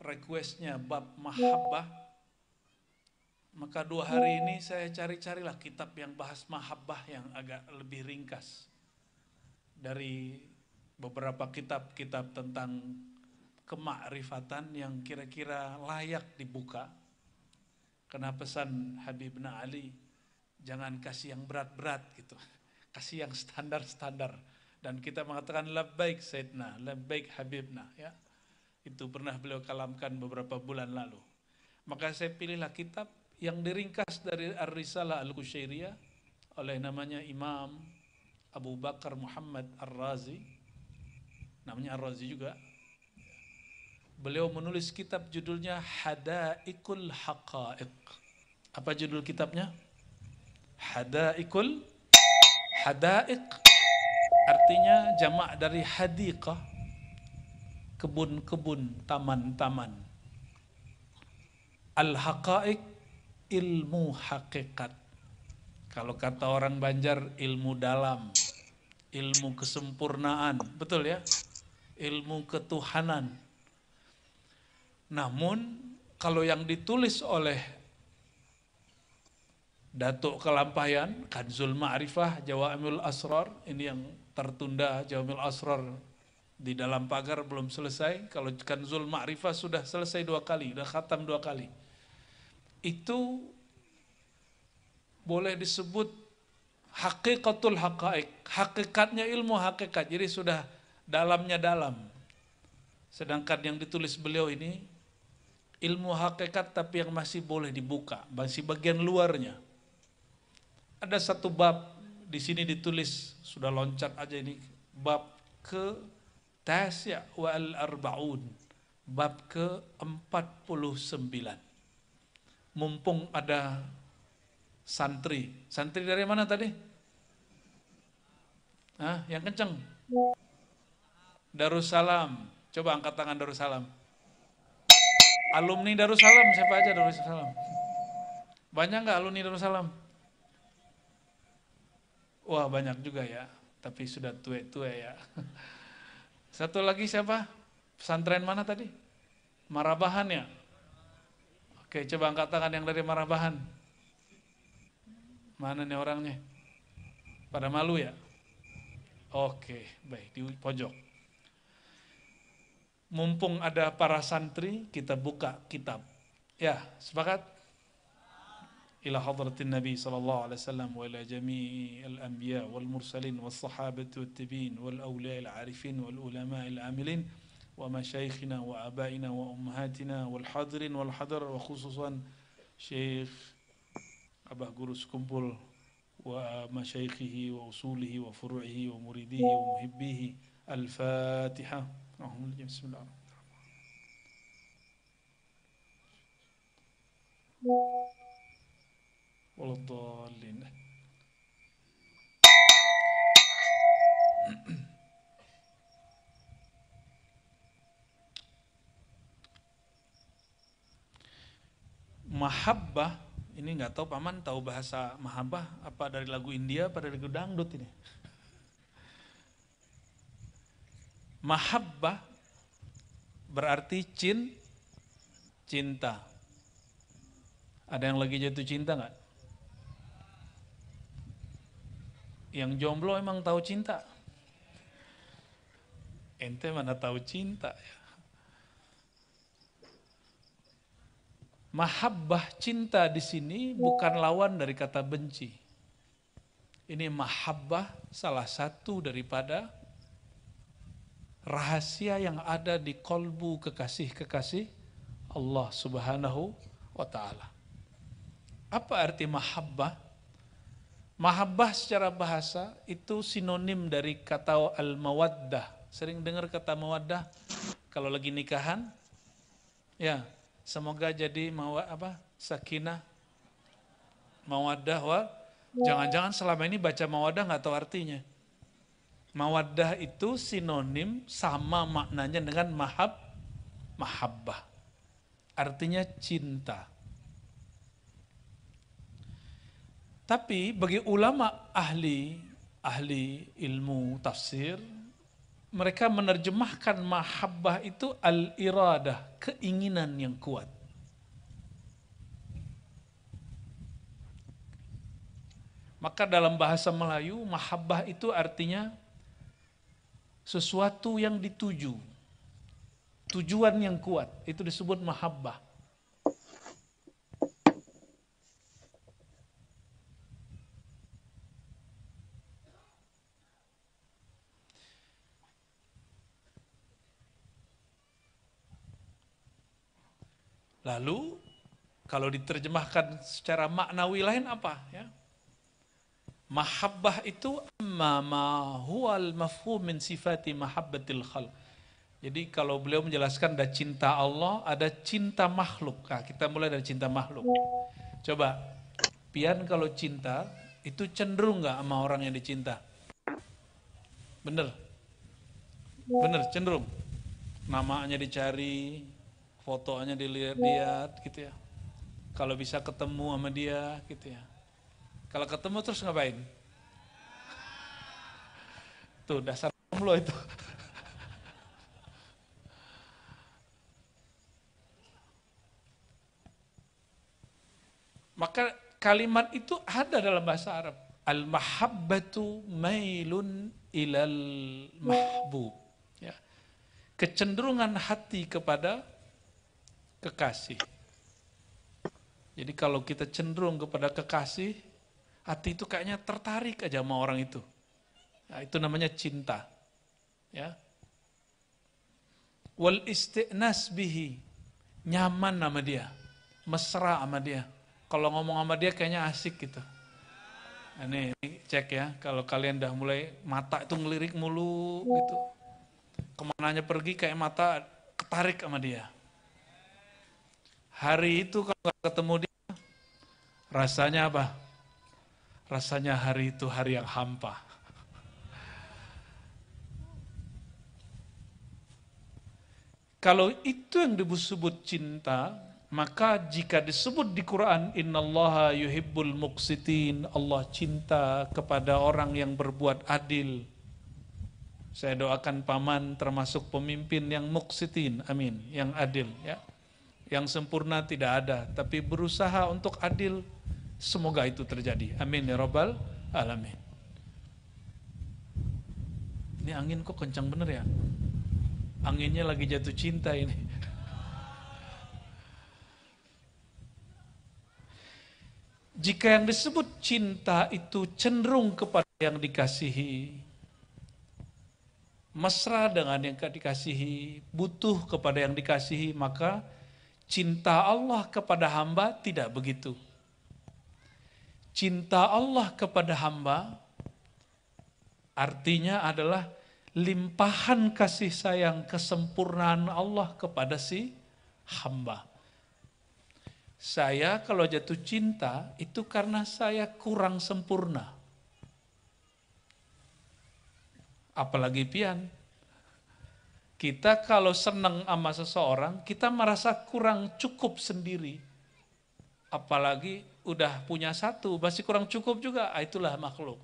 requestnya bab mahabbah, maka 2 hari ini saya cari-carilah kitab yang bahas mahabbah yang agak lebih ringkas dari beberapa kitab-kitab tentang kemakrifatan yang kira-kira layak dibuka. Karena pesan Habibna Ali, jangan kasih yang berat-berat gitu, kasih yang standar-standar. Dan kita mengatakan labbaik Sayyidina, labbaik Habibna, ya. Itu pernah beliau kalamkan beberapa bulan lalu. Maka saya pilihlah kitab yang diringkas dari Ar-Risalah Al-Qushairiyah oleh namanya Imam Abu Bakar Muhammad Ar-Razi, namanya Ar-Razi juga. Beliau menulis kitab judulnya Hadaikul Haqaiq. Apa judul kitabnya? Hadaik, artinya jamak dari hadiqah, kebun-kebun, taman-taman. Al-haqaiq, ilmu hakikat. Kalau kata orang Banjar, ilmu dalam, ilmu kesempurnaan, betul ya? Ilmu ketuhanan. Namun kalau yang ditulis oleh Datuk Kelampayan, Kanzul Ma'rifah, Jawamil Asrar, ini yang tertunda, Jawamil Asrar di dalam pagar belum selesai. Kalau Kanzul Ma'rifah sudah selesai 2 kali, sudah khatam 2 kali. Itu boleh disebut hakikatul haqaiq, hakikatnya ilmu hakikat, jadi sudah dalamnya dalam. Sedangkan yang ditulis beliau ini ilmu hakikat tapi yang masih boleh dibuka, masih bagian luarnya. Ada satu bab di sini ditulis, sudah loncat aja ini, bab ke Tasya' wal Arba'un, bab ke-49. Mumpung ada santri dari mana tadi? Yang kenceng. Darussalam. Coba angkat tangan Darussalam. Alumni Darussalam siapa aja Darussalam? Banyak nggak alumni Darussalam? Wah banyak juga ya, tapi sudah tua-tua ya. Satu lagi siapa? Pesantren mana tadi? Marabahan ya? Oke, coba angkat tangan yang dari Marabahan. Mana nih orangnya? Pada malu ya? Oke, baik, di pojok. Mumpung ada para santri, kita buka kitab. Ya, sepakat? Ila hadratin Nabi sallallahu alaihi wasallam wa ila jami'il anbiya wal mursalin was sahabati wat tabi'in wal awliya al arifin wal ulama al amilin wa masyayikhina wa abaina wa ummahatina wal hadirin wal hadar wa khususan Syekh Abah Guru Sekumpul wa masyayikhihi wa usulihi wa furu'ihi wa muridihi wa muhibbihi. Al-Fatihah. Bismillahirrahmanirrahim. Waladhdallin. Mahabbah, ini nggak tahu Paman tahu bahasa mahabbah apa dari lagu India apa dari lagu dangdut ini? Mahabbah berarti cinta. Ada yang lagi jatuh cinta nggak? Yang jomblo emang tahu cinta? Ente mana tahu cinta ya? Mahabbah, cinta di sini bukan lawan dari kata benci. Ini mahabbah salah satu daripada rahasia yang ada di kolbu kekasih-kekasih Allah Subhanahu wa ta'ala. Apa arti mahabbah? Mahabbah secara bahasa itu sinonim dari kata al-mawaddah. Sering dengar kata mawaddah kalau lagi nikahan? Ya. Semoga jadi sakinah, mawaddah jangan-jangan selama ini baca mawaddah nggak tahu artinya. Mawaddah itu sinonim sama maknanya dengan mahabbah. Artinya cinta. Tapi bagi ulama ahli ilmu tafsir, mereka menerjemahkan mahabbah itu al-iradah, keinginan yang kuat. Maka dalam bahasa Melayu, mahabbah itu artinya sesuatu yang dituju, tujuan yang kuat, itu disebut mahabbah. Lalu kalau diterjemahkan secara maknawi lain apa ya? Mahabbah itu ma huwal mafhum min sifati mahabbatil khalq. Jadi kalau beliau menjelaskan ada cinta Allah, ada cinta makhluk. Nah, kita mulai dari cinta makhluk. Coba, Pian kalau cinta itu cenderung nggak sama orang yang dicinta? Bener, bener cenderung. Namanya dicari, fotonya dilihat-lihat gitu ya. Kalau bisa ketemu sama dia gitu ya. Kalau ketemu terus ngapain? Tuh dasar lo itu. Maka kalimat itu ada dalam bahasa Arab. Al-mahabbatu mailun ilal mahbub. Ya. Kecenderungan hati kepada kekasih. Jadi kalau kita cenderung kepada kekasih, hati itu kayaknya tertarik aja sama orang itu. Nah, itu namanya cinta. Ya. Wal isti'nas bihi, nyaman sama dia, mesra sama dia. Kalau ngomong sama dia kayaknya asik gitu. Nah, ini cek ya, kalau kalian udah mulai mata itu ngelirik mulu gitu. Kemananya pergi kayak mata ketarik sama dia. Hari itu kalau gak ketemu dia, rasanya apa? Rasanya hari itu hari yang hampa. Kalau itu yang disebut cinta, maka jika disebut di Quran, innallaha yuhibbul muqsitin, Allah cinta kepada orang yang berbuat adil. Saya doakan paman termasuk pemimpin yang muqsitin, amin, yang adil ya. Yang sempurna tidak ada, tapi berusaha untuk adil, semoga itu terjadi. Amin ya rabbal alamin. Ini angin kok kencang bener ya? Anginnya lagi jatuh cinta ini. Jika yang disebut cinta itu cenderung kepada yang dikasihi, mesra dengan yang dikasihi, butuh kepada yang dikasihi, maka cinta Allah kepada hamba tidak begitu. Cinta Allah kepada hamba artinya adalah limpahan kasih sayang, kesempurnaan Allah kepada si hamba. Saya kalau jatuh cinta itu karena saya kurang sempurna. Apalagi Pian. Kita kalau senang sama seseorang, kita merasa kurang cukup sendiri. Apalagi udah punya satu, masih kurang cukup juga. Itulah makhluk.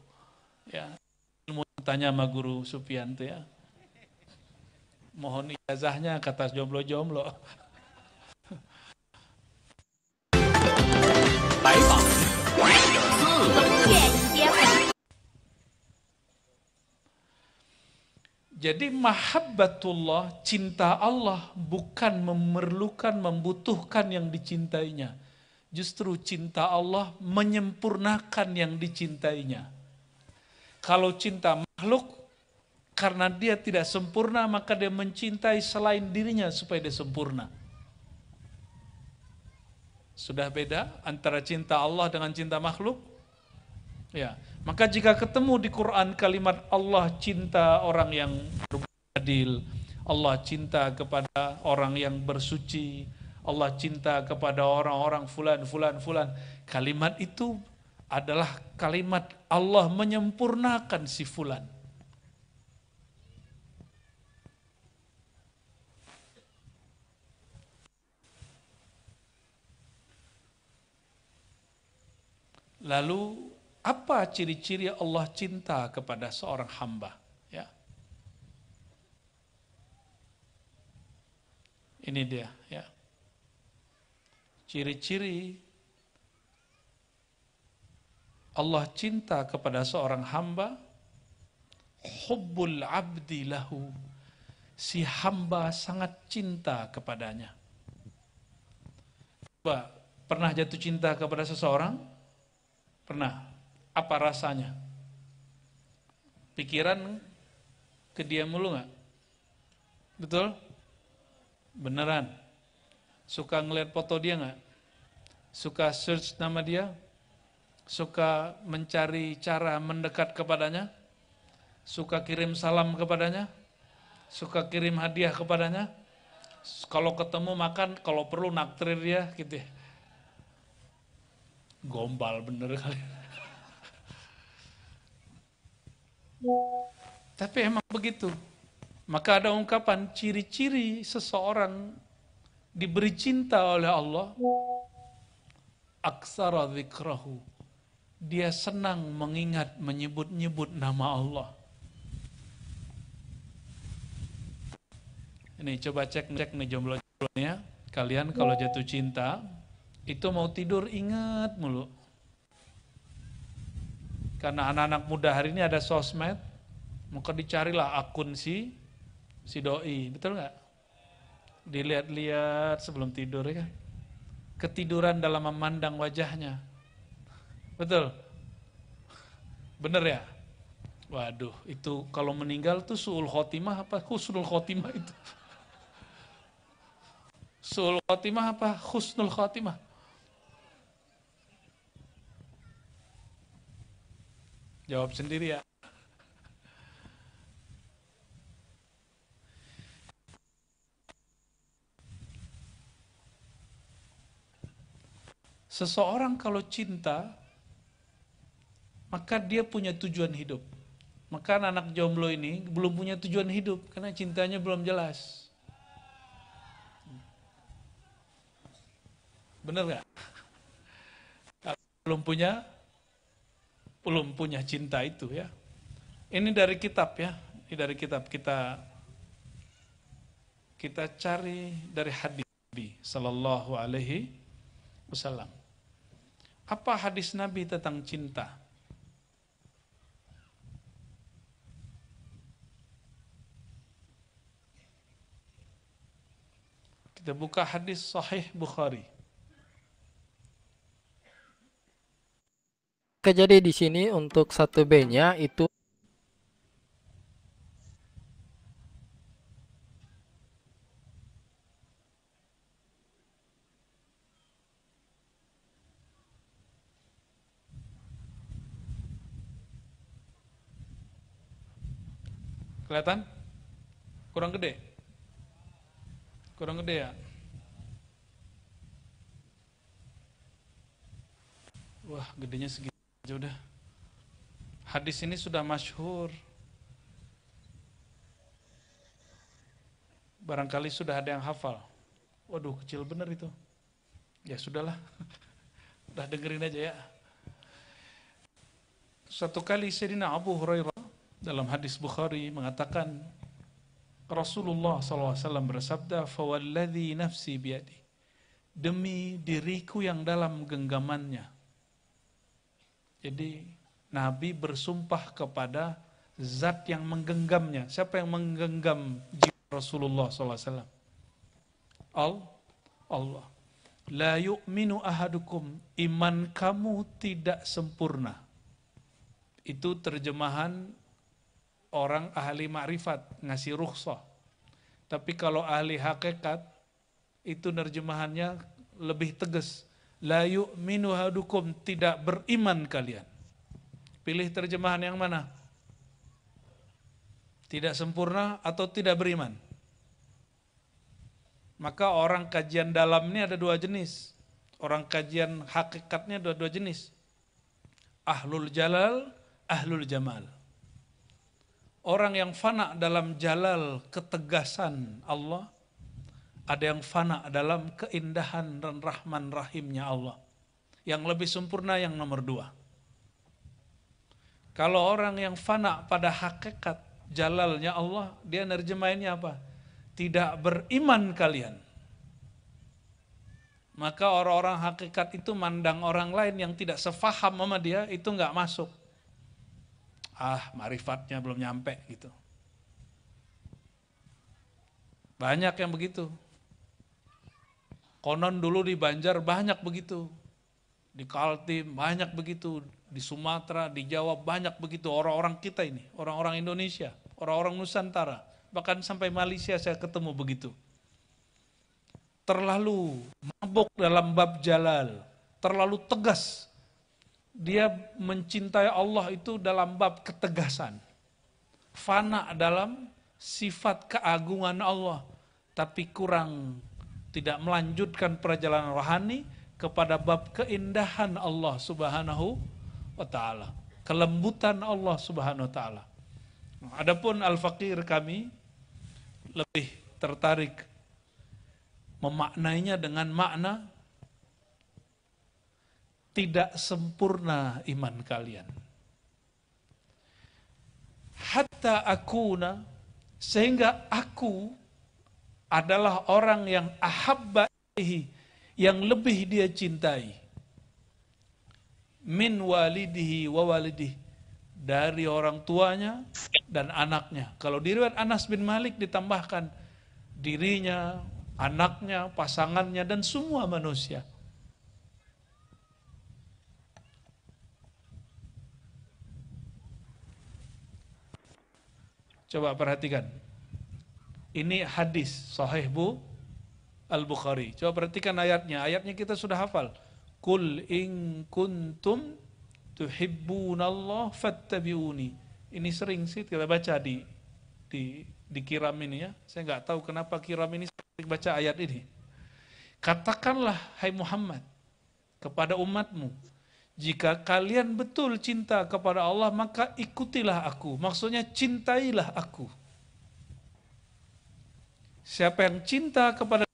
Ya, ilmu tanya sama guru Supianto ya. Mohon ijazahnya kata jomblo-jomblo. Jadi mahabbatullah, cinta Allah bukan memerlukan, membutuhkan yang dicintainya. Justru cinta Allah menyempurnakan yang dicintainya. Kalau cinta makhluk, karena dia tidak sempurna, maka dia mencintai selain dirinya supaya dia sempurna. Sudah beda antara cinta Allah dengan cinta makhluk? Ya, maka jika ketemu di Quran kalimat Allah cinta orang yang beradil, Allah cinta kepada orang yang bersuci, Allah cinta kepada orang-orang fulan, kalimat itu adalah kalimat Allah menyempurnakan si fulan. Lalu apa ciri-ciri Allah cinta kepada seorang hamba? Ya. Ini dia ya. Ciri-ciri Allah cinta kepada seorang hamba, hubbul abdi lahu. Si hamba sangat cinta kepadanya. Coba, pernah jatuh cinta kepada seseorang? Pernah. Apa rasanya? Pikiran ke dia mulu nggak? Betul? Beneran? Suka ngeliat foto dia nggak? Suka search nama dia? Suka mencari cara mendekat kepadanya? Suka kirim salam kepadanya? Suka kirim hadiah kepadanya? Kalau ketemu makan, kalau perlu naktrir dia gitu ya. Gombal bener kali. Tapi emang begitu. Maka ada ungkapan ciri-ciri seseorang diberi cinta oleh Allah, aksara dzikrahu. Dia senang mengingat, menyebut-nyebut nama Allah. Ini coba cek nih jomblo-jomblonya. Kalian kalau jatuh cinta, itu mau tidur ingat mulu. Karena anak-anak muda hari ini ada sosmed, maka dicarilah akun si doi, betul nggak? Dilihat-lihat sebelum tidur ya kan? Ketiduran dalam memandang wajahnya. Betul? Bener ya? Waduh, itu kalau meninggal tuh su'ul khotimah apa husnul khotimah itu? Su'ul khotimah apa husnul khotimah? Jawab sendiri ya. Seseorang kalau cinta, maka dia punya tujuan hidup. Maka anak jomblo ini belum punya tujuan hidup, karena cintanya belum jelas. Bener gak? Belum punya cinta itu ya. Ini dari kitab ya. Ini dari kitab kita cari dari hadis Nabi sallallahu alaihi wasallam. Apa hadis Nabi tentang cinta? Kita buka hadis Sahih Bukhari. Oke, jadi di sini untuk 1B-nya itu Kelihatan? Kurang gede? Kurang gede ya? Wah, gedenya segitu aja udah. Hadis ini sudah masyhur. Barangkali sudah ada yang hafal. Waduh, kecil bener itu. Ya sudahlah. Udah dengerin aja ya. Suatu kali Sayyidina Abu Hurairah dalam hadis Bukhari mengatakan, Rasulullah SAW bersabda, "Fawalladzi nafsi biyadi." Demi diriku yang dalam genggamannya. Jadi Nabi bersumpah kepada zat yang menggenggamnya. Siapa yang menggenggam jiwa Rasulullah SAW? Allah. La yu'minu ahadukum, iman kamu tidak sempurna. Itu terjemahan orang ahli ma'rifat, ngasih rukhsah. Tapi kalau ahli hakikat, itu nerjemahannya lebih tegas. La yu'minu ahadukum, tidak beriman kalian. Pilih terjemahan yang mana? Tidak sempurna atau tidak beriman? Maka orang kajian dalam ini ada dua jenis. Orang kajian hakikatnya ada dua jenis. Ahlul jalal, ahlul jamal. Orang yang fana dalam jalal ketegasan Allah, ada yang fana dalam keindahan dan rahman rahimnya Allah. Yang lebih sempurna yang nomor dua. Kalau orang yang fana pada hakikat jalalnya Allah, dia nerjemahinnya apa? Tidak beriman kalian. Maka orang-orang hakikat itu mandang orang lain yang tidak sefaham sama dia, itu nggak masuk. Ma'rifatnya belum nyampe gitu. Banyak yang begitu. Konon dulu di Banjar banyak begitu. Di Kaltim banyak begitu. Di Sumatera, di Jawa banyak begitu. Orang-orang kita ini, orang-orang Indonesia, orang-orang Nusantara. Bahkan sampai Malaysia saya ketemu begitu. Terlalu mabuk dalam bab jalal. Terlalu tegas. Dia mencintai Allah itu dalam bab ketegasan. Fana dalam sifat keagungan Allah. Tapi kurang tidak melanjutkan perjalanan rohani kepada bab keindahan Allah Subhanahu wa ta'ala, kelembutan Allah Subhanahu wa ta'ala. Adapun al-faqir kami lebih tertarik memaknainya dengan makna tidak sempurna iman kalian. Hatta akuna, sehingga aku adalah orang yang ahabba ilaihi, yang lebih dia cintai, min walidihi wa walidihi, dari orang tuanya dan anaknya. Kalau di riwayat Anas bin Malik ditambahkan dirinya, anaknya, pasangannya, dan semua manusia. Coba perhatikan. Ini hadis sahih Al-Bukhari. Coba perhatikan ayatnya. Ayatnya kita sudah hafal. Qul in kuntum tuhibbunallah fattabi'uni. Ini sering sih kita baca di kiram ini ya. Saya nggak tahu kenapa kiram ini sering baca ayat ini. Katakanlah hai Muhammad kepada umatmu, jika kalian betul cinta kepada Allah, maka ikutilah aku. Maksudnya cintailah aku. Siapa yang cinta kepada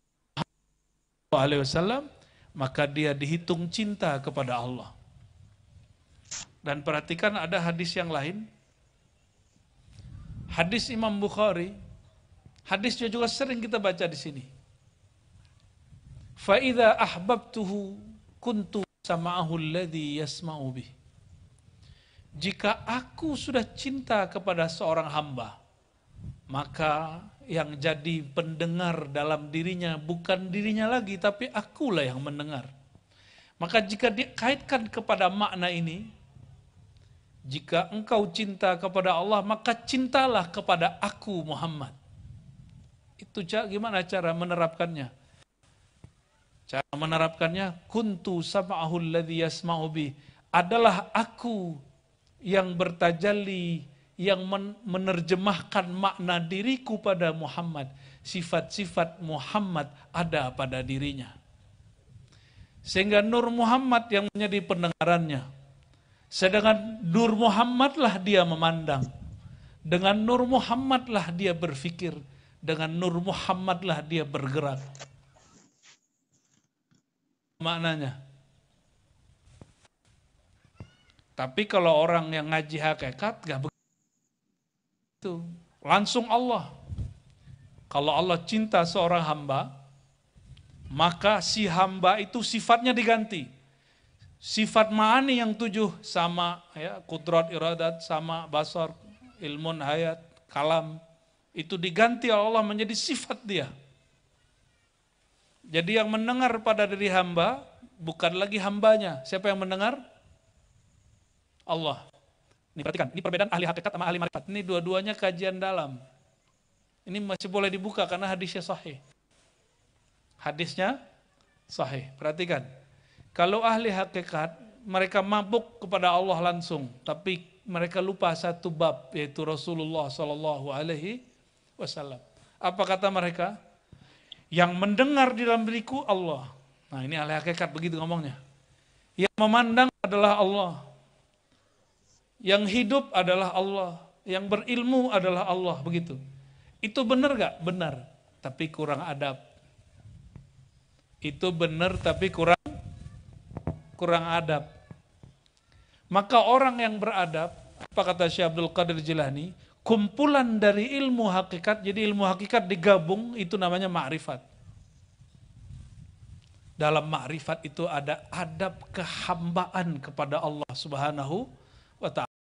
Muhammad SAW, maka dia dihitung cinta kepada Allah. Dan perhatikan ada hadis yang lain. Hadis Imam Bukhari. Hadisnya juga sering kita baca di sini. Fa idza ahbabtuhu kuntu sama'ahu alladhi yasma'u bih. Jika aku sudah cinta kepada seorang hamba, maka yang jadi pendengar dalam dirinya bukan dirinya lagi, tapi akulah yang mendengar. Maka jika dikaitkan kepada makna ini, jika engkau cinta kepada Allah, maka cintalah kepada aku Muhammad. Itu gimana cara menerapkannya? Cara menerapkannya, kuntu sam'ahu alladhi yasma'u bih, adalah aku yang bertajalli, yang menerjemahkan makna diriku pada Muhammad. Sifat-sifat Muhammad ada pada dirinya. Sehingga Nur Muhammad yang menjadi pendengarannya. Sedangkan Nur Muhammadlah dia memandang. Dengan Nur Muhammadlah dia berfikir. Dengan Nur Muhammadlah dia bergerak. Maknanya. Tapi kalau orang yang ngaji hakikat gak begitu. Langsung Allah. Kalau Allah cinta seorang hamba, maka si hamba itu sifatnya diganti. Sifat ma'ani yang 7 sama ya, kudrat, iradat, sama basar, ilmun, hayat, kalam, itu diganti oleh Allah menjadi sifat dia. Jadi yang mendengar pada diri hamba bukan lagi hambanya. Siapa yang mendengar? Allah. Ini perhatikan, ini perbedaan ahli hakikat sama ahli marifat. Ini dua-duanya kajian dalam. Ini masih boleh dibuka karena hadisnya sahih. Hadisnya sahih. Perhatikan. Kalau ahli hakikat, mereka mabuk kepada Allah langsung, tapi mereka lupa satu bab, yaitu Rasulullah SAW. Apa kata mereka? Yang mendengar di dalam diriku Allah. Nah ini ahli hakikat begitu ngomongnya. Yang memandang adalah Allah. Yang hidup adalah Allah, yang berilmu adalah Allah, begitu. Itu benar gak? Benar, tapi kurang adab. Itu benar tapi kurang adab. Maka orang yang beradab, apa kata Syekh Abdul Qadir Jilani, kumpulan dari ilmu hakikat, jadi ilmu hakikat digabung, itu namanya ma'rifat. Dalam ma'rifat itu ada adab kehambaan kepada Allah Subhanahu wa ta'ala.